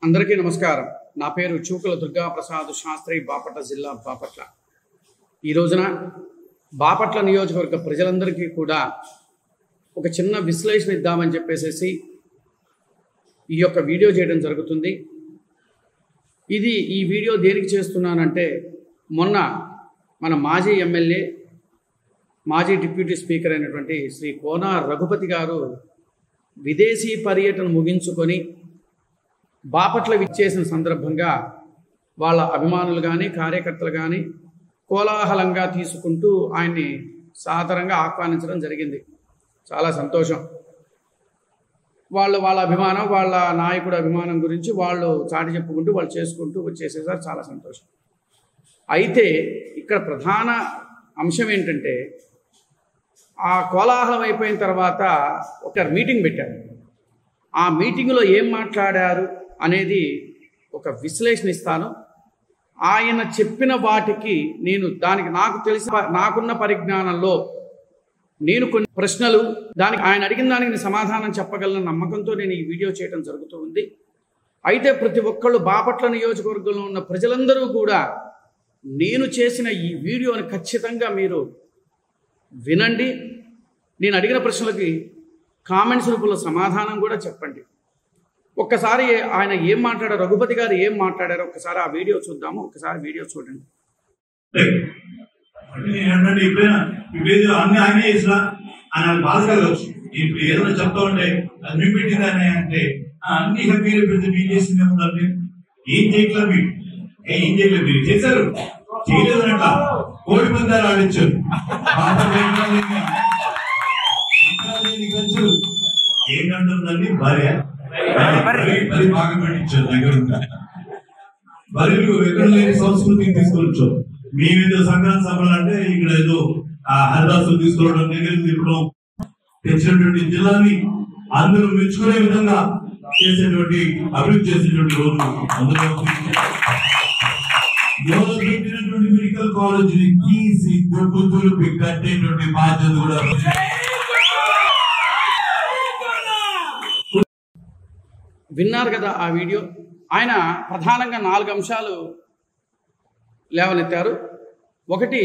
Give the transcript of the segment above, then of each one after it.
అందరికీ నమస్కారం. నా పేరు చూకుల దుర్గా ప్రసాద్ శాస్త్రి, బాపట్ల జిల్లా బాపట్ల. ఈ రోజున బాపట్ల నియోజకవర్గ ప్రజలందరికీ కూడా ఒక చిన్న విశ్లేషణ ఇద్దామని చెప్పేసి ఈ యొక్క వీడియో చేయడం జరుగుతుంది. ఈ వీడియో దేనికి చేస్తున్నానంటే, మొన్న మన మాజీ ఎమ్మెల్యే, మాజీ డిప్యూటీ స్పీకర్ అయినటువంటి శ్రీ కోన రఘుపతి గారు విదేశీ పర్యటన ముగించుకొని బాపట్ల విచ్చేసిన సందర్భంగా వాళ్ళ అభిమానులు కానీ కార్యకర్తలు కానీ కోలాహలంగా తీసుకుంటూ ఆయన్ని సాదరంగా ఆహ్వానించడం జరిగింది. చాలా సంతోషం. వాళ్ళ అభిమానం, వాళ్ళ నాయకుడు అభిమానం గురించి వాళ్ళు చాటి చెప్పుకుంటూ వాళ్ళు చేసుకుంటూ వచ్చేసేసారు. చాలా సంతోషం. అయితే ఇక్కడ ప్రధాన అంశం ఏంటంటే, ఆ కోలాహలం అయిపోయిన తర్వాత ఒక మీటింగ్ పెట్టారు. ఆ మీటింగ్లో ఏం మాట్లాడారు అనేది ఒక విశ్లేషణ ఇస్తాను. ఆయన చెప్పిన వాటికి నాకున్న పరిజ్ఞానంలో నేను కొన్ని ప్రశ్నలు, ఆయన అడిగిన దానికి నేను సమాధానం చెప్పగలను నమ్మకంతో నేను ఈ వీడియో చేయడం జరుగుతూ ఉంది. అయితే ప్రతి ఒక్కళ్ళు బాపట్ల నియోజకవర్గంలో ఉన్న ప్రజలందరూ కూడా నేను చేసిన ఈ వీడియోని ఖచ్చితంగా మీరు వినండి. నేను అడిగిన ప్రశ్నలకి కామెంట్స్ రూపంలో సమాధానం కూడా చెప్పండి. ఒక్కసారి ఆయన ఏం మాట్లాడారు, రఘుపతి గారు ఏం మాట్లాడారో ఒక్కసారి ఆ వీడియో చూద్దాము. ఒక్కసారి వీడియో చూడండి. అన్ని ఆయనే చేసిన ఆయన బాధ కలగచ్చు. ఇప్పుడు ఏదైనా చెప్తా ఉంటే అది మేము పెట్టిందని అంటే అన్ని హ్యాపీగా పెడితే మీరు చేసింది ఏముందండి? ఏం చేయట్లేదు మీరు, ఏం చేయలేదు. మీరు చేశారు, చేయలేదనట. కోడి పందాలు ఆడించారు. ఏంటంటుందండి? భార్య బరి బాగా పెట్టించారు దగ్గర బరిలు ఎక్కడ లేని సంస్కృతిని తీసుకొచ్చు. మేమేదో సంక్రాంతి సభలు అంటే ఇక్కడ ఏదో హరిదాసులు తీసుకోవడం, దగ్గర తిప్పడం, తెచ్చినటువంటి జిల్లాని అందరూ మెచ్చుకునే విధంగా చేసేటువంటి అభివృద్ధి చేసేటువంటి రోజు. అందులో పెట్టినటువంటి మెడికల్ కాలేజ్ ని తీసి దులిపి కట్టేటువంటి బాధ్యత కూడా. విన్నారు కదా ఆ వీడియో. ఆయన ప్రధానంగా 4 అంశాలు లేవనెత్తారు. ఒకటి,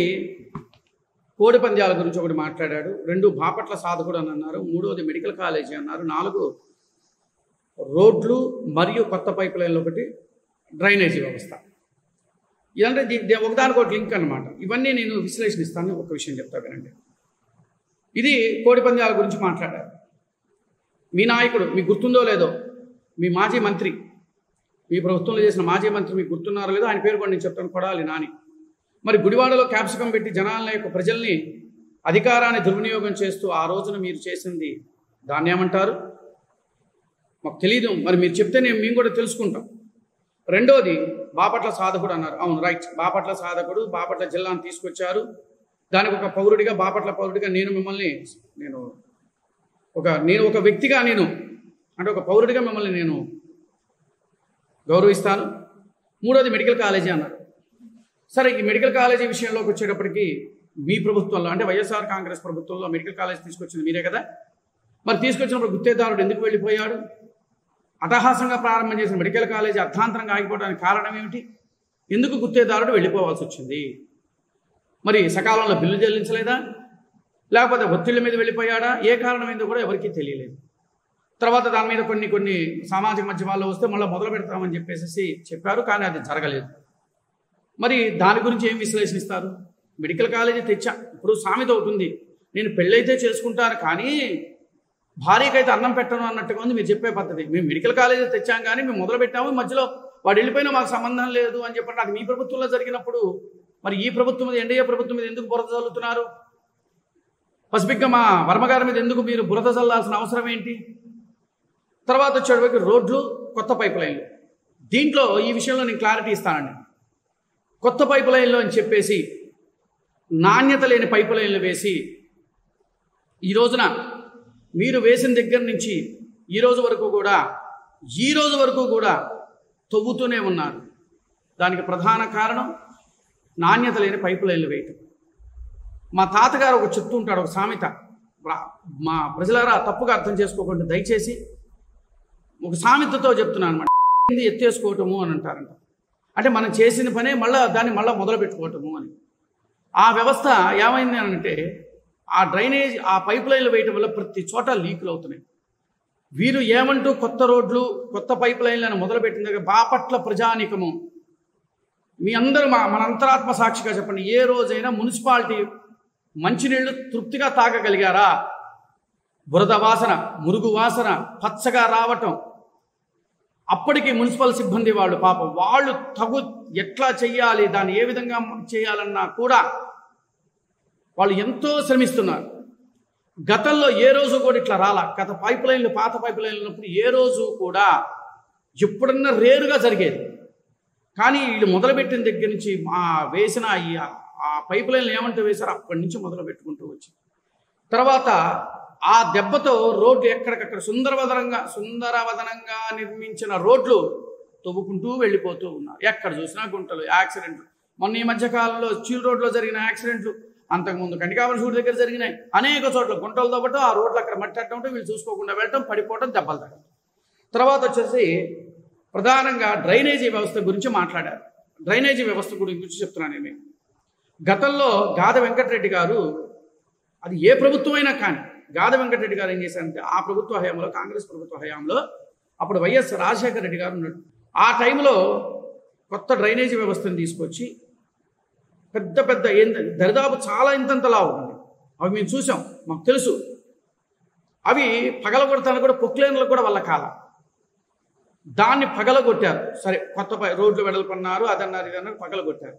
కోడి పంద్యాల గురించి ఒకటి మాట్లాడాడు. 2, బాపట్ల సాధకుడు అని అన్నారు. 3వది మెడికల్ కాలేజీ అన్నారు. 4, రోడ్లు మరియు కొత్త పైప్ లైన్లు, ఒకటి డ్రైనేజీ వ్యవస్థ. ఇదంటే ఒకదానికొకటి లింక్ అన్నమాట. ఇవన్నీ నేను విశ్లేషణిస్తాను. ఒక విషయం చెప్తా వినండి. ఇది కోడి పంద్యాల గురించి మాట్లాడారు. మీ నాయకుడు, మీకు గుర్తుందో లేదో, మీ మాజీ మంత్రి, మీ ప్రభుత్వంలో చేసిన మాజీ మంత్రి మీకు గుర్తున్నారో లేదో, ఆయన పేరు కూడా నేను చెప్తాను, కొడాలి నాని. మరి గుడివాడలో క్యాప్సికం పెట్టి జనాల యొక్క ప్రజల్ని, అధికారాన్ని దుర్వినియోగం చేస్తూ ఆ రోజున మీరు చేసింది దాన్ని ఏమంటారు మాకు తెలియదు. మరి మీరు చెప్తే మేము కూడా తెలుసుకుంటాం. 2వది, బాపట్ల సాధకుడు అన్నారు. అవును, రైట్. బాపట్ల సాధకుడు, బాపట్ల జిల్లాను తీసుకొచ్చారు. దానికి ఒక పౌరుడిగా, బాపట్ల పౌరుడిగా నేను ఒక వ్యక్తిగా అంటే ఒక పౌరుడిగా మిమ్మల్ని నేను గౌరవిస్తాను. 3వది మెడికల్ కాలేజీ అన్నారు. సరే, ఈ మెడికల్ కాలేజీ విషయంలోకి వచ్చేటప్పటికి మీ ప్రభుత్వంలో, అంటే వైఎస్ఆర్ కాంగ్రెస్ ప్రభుత్వంలో మెడికల్ కాలేజ్ తీసుకొచ్చింది మీరే కదా. మరి తీసుకొచ్చినప్పుడు గుత్తేదారుడు ఎందుకు వెళ్ళిపోయాడు? అట్టహాసంగా ప్రారంభం చేసిన మెడికల్ కాలేజీ అర్థాంతరంగా ఆగిపోవడానికి కారణం ఏమిటి? ఎందుకు గుత్తేదారుడు వెళ్ళిపోవాల్సి వచ్చింది? మరి సకాలంలో బిల్లు చెల్లించలేదా, లేకపోతే ఒత్తిళ్ల మీద వెళ్ళిపోయాడా? ఏ కారణం ఏందో కూడా ఎవరికీ తెలియలేదు. తర్వాత దాని మీద కొన్ని సామాజిక మాధ్యమాల్లో వస్తే మళ్ళీ మొదలు పెడతామని చెప్పేసి చెప్పారు, కానీ అది జరగలేదు. మరి దాని గురించి ఏం విశ్లేషిస్తారు? మెడికల్ కాలేజీ తెచ్చా. ఇప్పుడు సామెత అవుతుంది, నేను పెళ్ళైతే చేసుకుంటాను కానీ భార్యకైతే అన్నం పెట్టను అన్నట్టుగా ఉంది మీరు చెప్పే పద్ధతి. మేము మెడికల్ కాలేజీ తెచ్చాం కానీ మేము మొదలు పెట్టాము, మధ్యలో వాడు వెళ్ళిపోయినా మాకు సంబంధం లేదు అని చెప్పండి. అది మీ ప్రభుత్వంలో జరిగినప్పుడు మరి ఈ ప్రభుత్వం మీద, ఎన్డీఏ ప్రభుత్వం మీద ఎందుకు బురద చల్లుతున్నారు? పసిఫిక్గా మా వర్మగారి మీద ఎందుకు మీరు బురద చల్లాల్సిన అవసరం ఏంటి? తర్వాత వచ్చేటప్పటికి రోడ్లు, కొత్త పైప్ లైన్లు. దీంట్లో ఈ విషయంలో నేను క్లారిటీ ఇస్తానండి. కొత్త పైప్ లైన్లు అని చెప్పేసి నాణ్యత లేని పైప్ లైన్లు వేసి ఈ రోజున మీరు వేసిన దగ్గర నుంచి ఈ రోజు వరకు కూడా తవ్వుతూనే ఉన్నారు. దానికి ప్రధాన కారణం నాణ్యత లేని పైప్ లైన్లు వేయటం. మా తాతగారు ఒక చెప్తూ ఉంటాడు, ఒక సామెత. మా ప్రజలారా తప్పుగా అర్థం చేసుకోకుండా దయచేసి ఒక సామెతతో చెప్తున్నాను అన్నమాట. ఎత్తేసుకోవటము అని అంటారంట. అంటే మనం చేసిన పనే దాన్ని మొదలు పెట్టుకోవటము అని. ఆ వ్యవస్థ ఏమైంది అని అంటే ఆ డ్రైనేజ్ ఆ పైప్ లైన్లు వేయటం వల్ల ప్రతి చోట లీకులు అవుతున్నాయి. వీరు ఏమంటూ కొత్త రోడ్లు కొత్త పైప్ లైన్లను మొదలుపెట్టిన దగ్గర బాపట్ల ప్రజానీకము మీ అందరూ మన అంతరాత్మ సాక్షిగా చెప్పండి, ఏ రోజైనా మున్సిపాలిటీ మంచినీళ్లు తృప్తిగా తాగగలిగారా? బురద వాసన, మురుగు వాసన, పచ్చగా రావటం. అప్పటికి మున్సిపల్ సిబ్బంది వాళ్ళు తగు ఎట్లా చెయ్యాలి, దాన్ని ఏ విధంగా చేయాలన్నా కూడా వాళ్ళు ఎంతో శ్రమిస్తున్నారు. గతంలో ఏ రోజు కూడా ఇట్లా రాలా. పాత పైప్ లైన్లు ఉన్నప్పుడు ఏ రోజు కూడా ఎప్పుడన్నా రేరుగా జరిగేది. కానీ వీళ్ళు మొదలుపెట్టిన దగ్గర నుంచి వేసిన ఆ పైప్ లైన్లు ఏమంటూ వేశారో అప్పటి నుంచి మొదలు పెట్టుకుంటూ వచ్చి తర్వాత ఆ దెబ్బతో రోడ్లు ఎక్కడికక్కడ సుందరవదనంగా నిర్మించిన రోడ్లు తవ్వుకుంటూ వెళ్ళిపోతూ ఉన్నారు. ఎక్కడ చూసినా గుంటలు, యాక్సిడెంట్లు. మొన్న ఈ మధ్యకాలంలో చీల్ రోడ్లో జరిగిన యాక్సిడెంట్లు, అంతకుముందు కండికావల షూట్ దగ్గర జరిగినాయి. అనేక చోట్ల గుంటలు తవ్వటం, ఆ రోడ్లు అక్కడ మట్టి ఉంటే వీళ్ళు చూసుకోకుండా వెళ్ళటం, పడిపోవటం, దెబ్బలు తగ్గడం. తర్వాత వచ్చేసి ప్రధానంగా డ్రైనేజీ వ్యవస్థ గురించి మాట్లాడారు. డ్రైనేజీ వ్యవస్థ గురించి చెప్తున్నాను నేను. గతంలో గాదె వెంకటరెడ్డి గారు, అది ఏ ప్రభుత్వం అయినా కానీ, గాదె వెంకటరెడ్డి గారు ఏం చేశారంటే ఆ ప్రభుత్వ హయాంలో, కాంగ్రెస్ ప్రభుత్వ హయాంలో అప్పుడు వైఎస్ రాజశేఖర రెడ్డి గారు ఉన్నాడు. ఆ టైంలో కొత్త డ్రైనేజీ వ్యవస్థను తీసుకొచ్చి పెద్ద దరిదాపు చాలా ఇంతంతలా ఉంటుంది. అవి మేము చూసాం, మాకు తెలుసు. అవి పగలగొడతాను కూడా పొక్లేన్లకు కూడా వాళ్ళ కాలం దాన్ని పగలగొట్టారు. సరే, కొత్త రోడ్లు వెడల్పన్నారు, అదన్నారు, ఇదన్నారు, పగలగొట్టారు.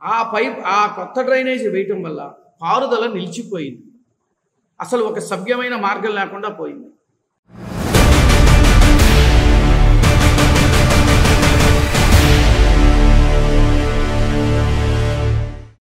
ఆ కొత్త డ్రైనేజీ వేయటం వల్ల పారుదల నిలిచిపోయింది. అసలు ఒక సభ్యమైన మార్గం లేకుండా పోయింది.